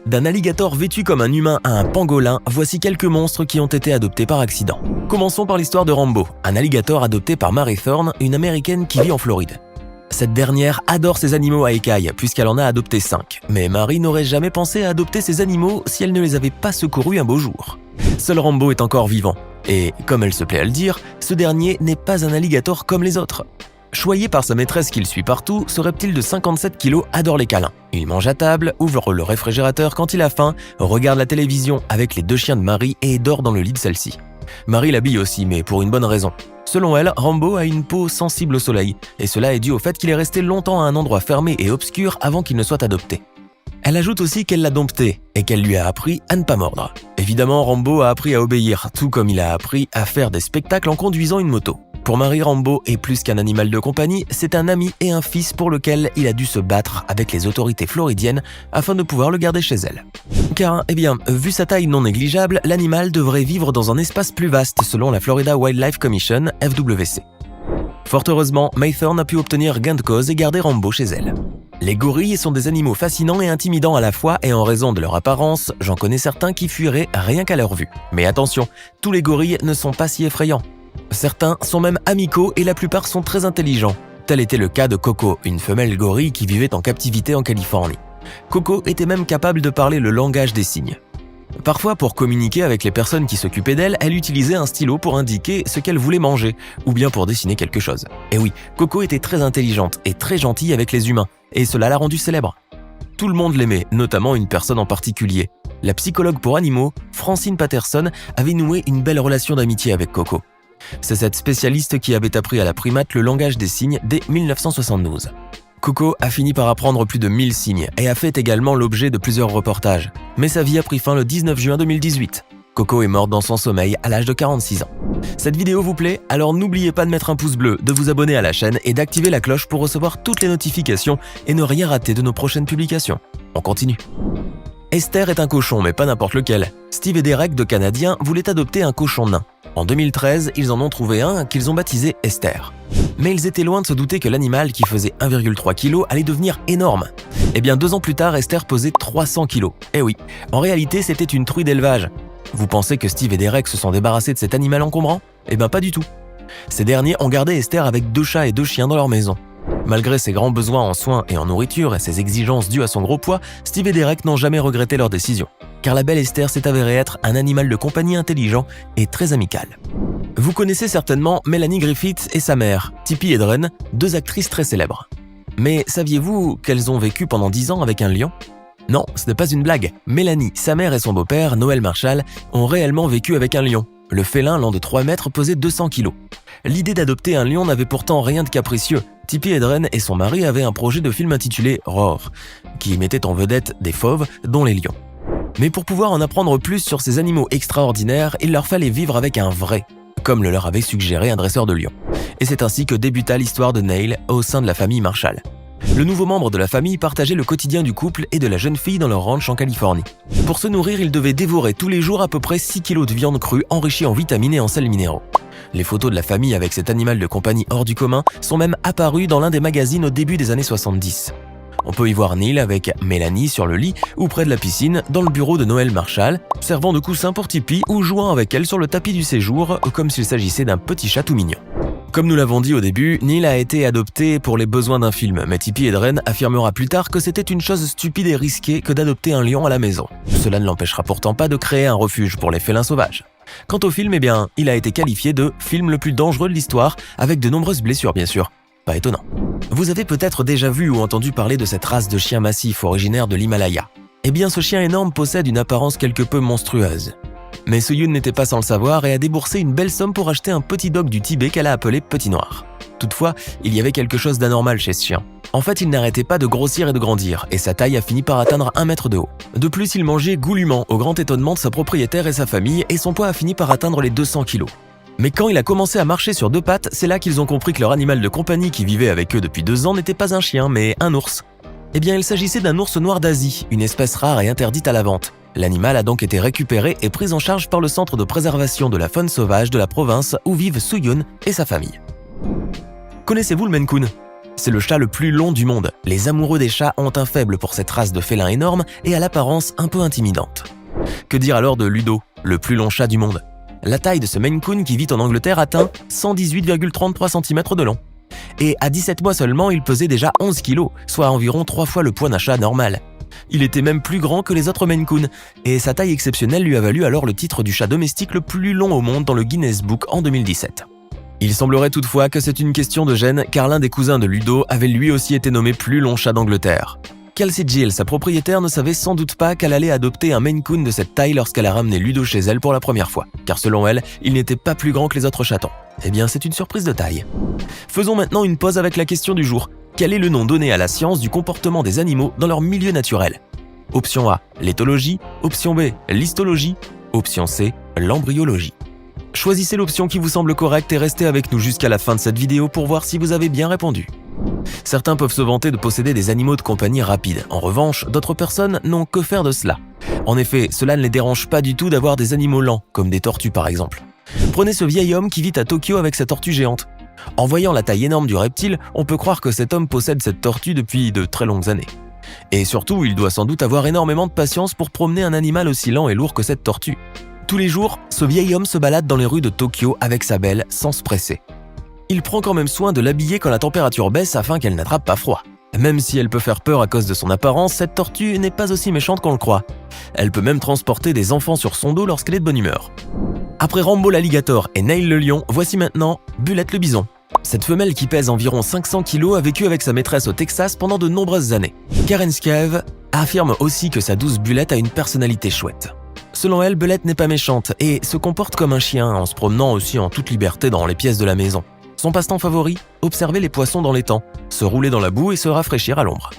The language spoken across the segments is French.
D'un alligator vêtu comme un humain à un pangolin, voici quelques monstres qui ont été adoptés par accident. Commençons par l'histoire de Rambo, un alligator adopté par Mary Thorne, une américaine qui vit en Floride. Cette dernière adore ses animaux à écailles puisqu'elle en a adopté 5. Mais Mary n'aurait jamais pensé à adopter ces animaux si elle ne les avait pas secourus un beau jour. Seul Rambo est encore vivant. Et, comme elle se plaît à le dire, ce dernier n'est pas un alligator comme les autres. Choyé par sa maîtresse qu'il suit partout, ce reptile de 57 kg adore les câlins. Il mange à table, ouvre le réfrigérateur quand il a faim, regarde la télévision avec les 2 chiens de Mary et dort dans le lit de celle-ci. Mary l'habille aussi, mais pour une bonne raison. Selon elle, Rambo a une peau sensible au soleil, et cela est dû au fait qu'il est resté longtemps à un endroit fermé et obscur avant qu'il ne soit adopté. Elle ajoute aussi qu'elle l'a dompté et qu'elle lui a appris à ne pas mordre. Évidemment, Rambo a appris à obéir, tout comme il a appris à faire des spectacles en conduisant une moto. Pour Mary, Rambo est plus qu'un animal de compagnie, c'est un ami et un fils pour lequel il a dû se battre avec les autorités floridiennes afin de pouvoir le garder chez elle. Car, vu sa taille non négligeable, l'animal devrait vivre dans un espace plus vaste selon la Florida Wildlife Commission, FWC. Fort heureusement, May Thorne a pu obtenir gain de cause et garder Rambo chez elle. Les gorilles sont des animaux fascinants et intimidants à la fois et en raison de leur apparence, j'en connais certains qui fuiraient rien qu'à leur vue. Mais attention, tous les gorilles ne sont pas si effrayants. Certains sont même amicaux et la plupart sont très intelligents. Tel était le cas de Coco, une femelle gorille qui vivait en captivité en Californie. Coco était même capable de parler le langage des signes. Parfois, pour communiquer avec les personnes qui s'occupaient d'elle, elle utilisait un stylo pour indiquer ce qu'elle voulait manger, ou bien pour dessiner quelque chose. Et oui, Coco était très intelligente et très gentille avec les humains, et cela l'a rendue célèbre. Tout le monde l'aimait, notamment une personne en particulier. La psychologue pour animaux, Francine Patterson, avait noué une belle relation d'amitié avec Coco. C'est cette spécialiste qui avait appris à la primate le langage des signes dès 1972. Coco a fini par apprendre plus de 1000 signes et a fait également l'objet de plusieurs reportages. Mais sa vie a pris fin le 19 juin 2018. Coco est morte dans son sommeil à l'âge de 46 ans. Cette vidéo vous plaît? Alors n'oubliez pas de mettre un pouce bleu, de vous abonner à la chaîne et d'activer la cloche pour recevoir toutes les notifications et ne rien rater de nos prochaines publications. On continue. Esther est un cochon, mais pas n'importe lequel. Steve et Derek, deux Canadiens, voulaient adopter un cochon nain. En 2013, ils en ont trouvé un qu'ils ont baptisé Esther. Mais ils étaient loin de se douter que l'animal, qui faisait 1,3 kg, allait devenir énorme. Eh bien, 2 ans plus tard, Esther pesait 300 kg. Eh oui, en réalité, c'était une truie d'élevage. Vous pensez que Steve et Derek se sont débarrassés de cet animal encombrant? Eh bien, pas du tout. Ces derniers ont gardé Esther avec 2 chats et 2 chiens dans leur maison. Malgré ses grands besoins en soins et en nourriture et ses exigences dues à son gros poids, Steve et Derek n'ont jamais regretté leur décision. Car la belle Esther s'est avérée être un animal de compagnie intelligent et très amical. Vous connaissez certainement Melanie Griffith et sa mère, Tippi Hedren, 2 actrices très célèbres. Mais saviez-vous qu'elles ont vécu pendant 10 ans avec un lion? Non, ce n'est pas une blague. Mélanie, sa mère et son beau-père, Noël Marshall, ont réellement vécu avec un lion. Le félin, lent de 3 mètres, pesait 200 kg. L'idée d'adopter un lion n'avait pourtant rien de capricieux. Tippi Hedren et son mari avaient un projet de film intitulé Roar, qui mettait en vedette des fauves, dont les lions. Mais pour pouvoir en apprendre plus sur ces animaux extraordinaires, il leur fallait vivre avec un vrai, comme le leur avait suggéré un dresseur de lions. Et c'est ainsi que débuta l'histoire de Neil au sein de la famille Marshall. Le nouveau membre de la famille partageait le quotidien du couple et de la jeune fille dans leur ranch en Californie. Pour se nourrir, il devait dévorer tous les jours à peu près 6 kg de viande crue enrichie en vitamines et en sels minéraux. Les photos de la famille avec cet animal de compagnie hors du commun sont même apparues dans l'un des magazines au début des années 70. On peut y voir Neil avec Mélanie sur le lit ou près de la piscine dans le bureau de Noël Marshall, servant de coussin pour Tippi ou jouant avec elle sur le tapis du séjour comme s'il s'agissait d'un petit chat tout mignon. Comme nous l'avons dit au début, Neil a été adopté pour les besoins d'un film, mais Tippi Hedren affirmera plus tard que c'était une chose stupide et risquée que d'adopter un lion à la maison. Cela ne l'empêchera pourtant pas de créer un refuge pour les félins sauvages. Quant au film, il a été qualifié de film le plus dangereux de l'histoire, avec de nombreuses blessures bien sûr. Pas étonnant. Vous avez peut-être déjà vu ou entendu parler de cette race de chien massif originaire de l'Himalaya. Eh bien, ce chien énorme possède une apparence quelque peu monstrueuse. Mais Suyun n'était pas sans le savoir et a déboursé une belle somme pour acheter un petit dog du Tibet qu'elle a appelé Petit Noir. Toutefois, il y avait quelque chose d'anormal chez ce chien. En fait, il n'arrêtait pas de grossir et de grandir, et sa taille a fini par atteindre 1 mètre de haut. De plus, il mangeait goulûment, au grand étonnement de sa propriétaire et sa famille, et son poids a fini par atteindre les 200 kilos. Mais quand il a commencé à marcher sur 2 pattes, c'est là qu'ils ont compris que leur animal de compagnie qui vivait avec eux depuis 2 ans n'était pas un chien, mais un ours. Eh bien, il s'agissait d'un ours noir d'Asie, une espèce rare et interdite à la vente. L'animal a donc été récupéré et pris en charge par le Centre de préservation de la faune sauvage de la province où vivent Suyun et sa famille. Connaissez-vous le Maine Coon? C'est le chat le plus long du monde. Les amoureux des chats ont un faible pour cette race de félins énorme et à l'apparence un peu intimidante. Que dire alors de Ludo, le plus long chat du monde? La taille de ce Maine Coon qui vit en Angleterre atteint 118,33 cm de long. Et à 17 mois seulement, il pesait déjà 11 kg, soit environ 3 fois le poids d'un chat normal. Il était même plus grand que les autres Maine Coon, et sa taille exceptionnelle lui a valu alors le titre du chat domestique le plus long au monde dans le Guinness Book en 2017. Il semblerait toutefois que c'est une question de gène, car l'un des cousins de Ludo avait lui aussi été nommé plus long chat d'Angleterre. Kelsey Gill, sa propriétaire, ne savait sans doute pas qu'elle allait adopter un Maine Coon de cette taille lorsqu'elle a ramené Ludo chez elle pour la première fois, car selon elle, il n'était pas plus grand que les autres chatons. Eh bien, c'est une surprise de taille. Faisons maintenant une pause avec la question du jour. Quel est le nom donné à la science du comportement des animaux dans leur milieu naturel? Option A, l'éthologie. Option B, l'histologie. Option C, l'embryologie. Choisissez l'option qui vous semble correcte et restez avec nous jusqu'à la fin de cette vidéo pour voir si vous avez bien répondu. Certains peuvent se vanter de posséder des animaux de compagnie rapides. En revanche, d'autres personnes n'ont que faire de cela. En effet, cela ne les dérange pas du tout d'avoir des animaux lents, comme des tortues par exemple. Prenez ce vieil homme qui vit à Tokyo avec sa tortue géante. En voyant la taille énorme du reptile, on peut croire que cet homme possède cette tortue depuis de très longues années. Et surtout, il doit sans doute avoir énormément de patience pour promener un animal aussi lent et lourd que cette tortue. Tous les jours, ce vieil homme se balade dans les rues de Tokyo avec sa belle sans se presser. Il prend quand même soin de l'habiller quand la température baisse afin qu'elle n'attrape pas froid. Même si elle peut faire peur à cause de son apparence, cette tortue n'est pas aussi méchante qu'on le croit. Elle peut même transporter des enfants sur son dos lorsqu'elle est de bonne humeur. Après Rambo l'alligator et Neil le lion, voici maintenant Bullet le bison. Cette femelle qui pèse environ 500 kg a vécu avec sa maîtresse au Texas pendant de nombreuses années. Karen Scave affirme aussi que sa douce Bullet a une personnalité chouette. Selon elle, Bullet n'est pas méchante et se comporte comme un chien en se promenant aussi en toute liberté dans les pièces de la maison. Son passe-temps favori, observer les poissons dans l'étang, se rouler dans la boue et se rafraîchir à l'ombre.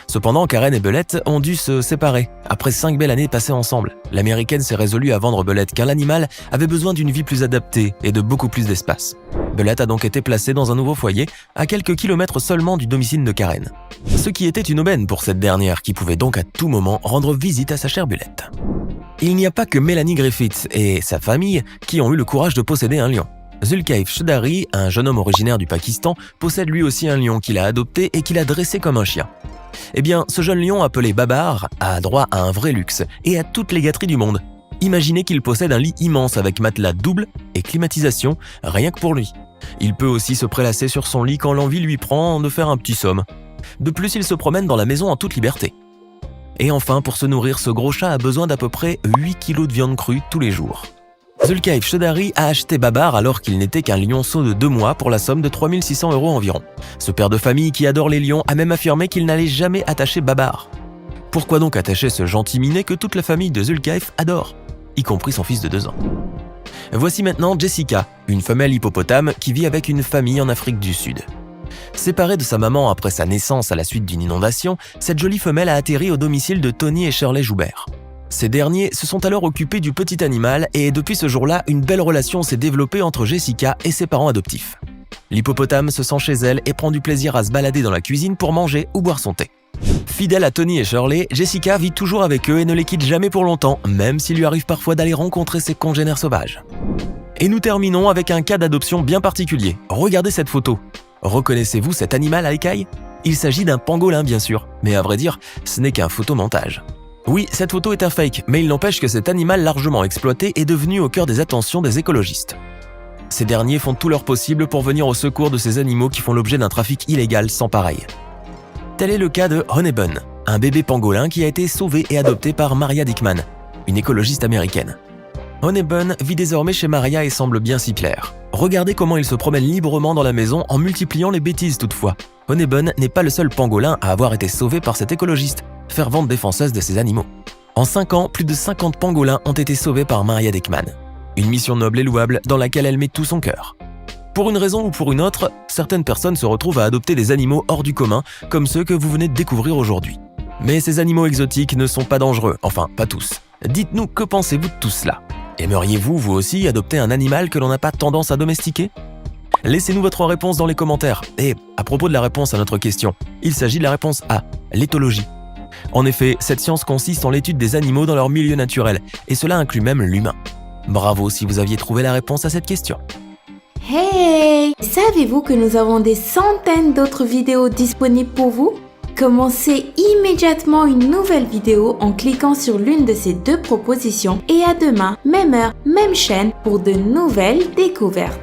Cependant, Karen et Bullet ont dû se séparer. Après 5 belles années passées ensemble, l'américaine s'est résolue à vendre Bullet car l'animal avait besoin d'une vie plus adaptée et de beaucoup plus d'espace. Bullet a donc été placée dans un nouveau foyer, à quelques kilomètres seulement du domicile de Karen. Ce qui était une aubaine pour cette dernière qui pouvait donc à tout moment rendre visite à sa chère Bullet. Il n'y a pas que Melanie Griffith et sa famille qui ont eu le courage de posséder un lion. Zulkifli Chaudhary, un jeune homme originaire du Pakistan, possède lui aussi un lion qu'il a adopté et qu'il a dressé comme un chien. Eh bien, ce jeune lion appelé Babar a droit à un vrai luxe et à toutes les gâteries du monde. Imaginez qu'il possède un lit immense avec matelas double et climatisation, rien que pour lui. Il peut aussi se prélasser sur son lit quand l'envie lui prend de faire un petit somme. De plus, il se promène dans la maison en toute liberté. Et enfin, pour se nourrir, ce gros chat a besoin d'à peu près 8 kg de viande crue tous les jours. Zulkifli Chaudhary a acheté Babar alors qu'il n'était qu'un lionceau de 2 mois pour la somme de 3 600 € environ. Ce père de famille qui adore les lions a même affirmé qu'il n'allait jamais attacher Babar. Pourquoi donc attacher ce gentil minet que toute la famille de Zulkifli adore, y compris son fils de 2 ans? Voici maintenant Jessica, une femelle hippopotame qui vit avec une famille en Afrique du Sud. Séparée de sa maman après sa naissance à la suite d'une inondation, cette jolie femelle a atterri au domicile de Tony et Shirley Joubert. Ces derniers se sont alors occupés du petit animal et depuis ce jour-là, une belle relation s'est développée entre Jessica et ses parents adoptifs. L'hippopotame se sent chez elle et prend du plaisir à se balader dans la cuisine pour manger ou boire son thé. Fidèle à Tony et Shirley, Jessica vit toujours avec eux et ne les quitte jamais pour longtemps, même s'il lui arrive parfois d'aller rencontrer ses congénères sauvages. Et nous terminons avec un cas d'adoption bien particulier. Regardez cette photo. Reconnaissez-vous cet animal à écailles? Il s'agit d'un pangolin bien sûr, mais à vrai dire, ce n'est qu'un photomontage. Oui, cette photo est un fake, mais il n'empêche que cet animal largement exploité est devenu au cœur des attentions des écologistes. Ces derniers font tout leur possible pour venir au secours de ces animaux qui font l'objet d'un trafic illégal sans pareil. Tel est le cas de Honeybun, un bébé pangolin qui a été sauvé et adopté par Maria Dickman, une écologiste américaine. Honeybun vit désormais chez Maria et semble bien s'y plaire. Regardez comment il se promène librement dans la maison en multipliant les bêtises toutefois. Honeybun n'est pas le seul pangolin à avoir été sauvé par cette écologiste, fervente défenseuse de ces animaux. En 5 ans, plus de 50 pangolins ont été sauvés par Maria Dickman. Une mission noble et louable dans laquelle elle met tout son cœur. Pour une raison ou pour une autre, certaines personnes se retrouvent à adopter des animaux hors du commun, comme ceux que vous venez de découvrir aujourd'hui. Mais ces animaux exotiques ne sont pas dangereux, enfin pas tous. Dites-nous, que pensez-vous de tout cela? Aimeriez-vous, vous aussi, adopter un animal que l'on n'a pas tendance à domestiquer? Laissez-nous votre réponse dans les commentaires. Et à propos de la réponse à notre question, il s'agit de la réponse A, l'éthologie. En effet, cette science consiste en l'étude des animaux dans leur milieu naturel, et cela inclut même l'humain. Bravo si vous aviez trouvé la réponse à cette question. Hey! Savez-vous que nous avons des centaines d'autres vidéos disponibles pour vous? Commencez immédiatement une nouvelle vidéo en cliquant sur l'une de ces deux propositions et à demain, même heure, même chaîne pour de nouvelles découvertes.